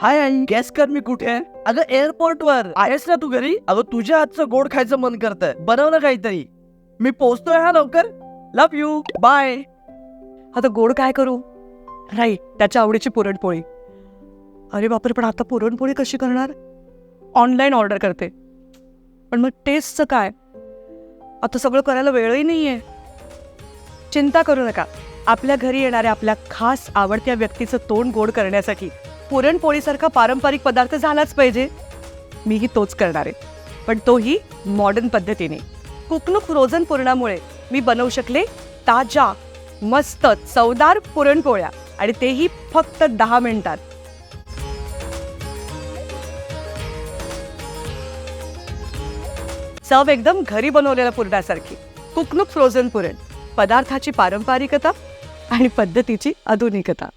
हाय आई, gas कर मी कुठे आहे? अगं एअरपोर्ट वर आहेस ना तू घरी? अगं तुझ्या हातचं गोड खायचं मन करतंय, बनव ना काहीतरी. मी पोहोचतोय हा लवकर. Love you, bye. आता गोड काय करू? राईट, त्याच्या आवडीची पुरणपोळी. अरे बापरे, पण आता पुरणपोळी कशी करणार? ऑनलाईन ऑर्डर करते. पण मग टेस्टचं काय? आता सगळं करायला वेळही नाहीये. चिंता करू नका, आपल्या घरी येणाऱ्या आपल्या खास आवडत्या व्यक्तीचं तोंड गोड करण्यासाठी पुरणपोळीसारखा पारंपरिक पदार्थ झालाच पाहिजे. मीही तोच करणार आहे, पण तोही मॉडर्न पद्धतीने. कुकनूक फ्रोझन पुरणामुळे मी बनवू शकले ताज्या मस्त चवदार पुरणपोळ्या, आणि तेही फक्त 10 मिनिटात. चव एकदम घरी बनवलेल्या पुरणासारखी. कुकनूक फ्रोझन पुरण, पदार्थाची पारंपरिकता आणि पद्धतीची आधुनिकता.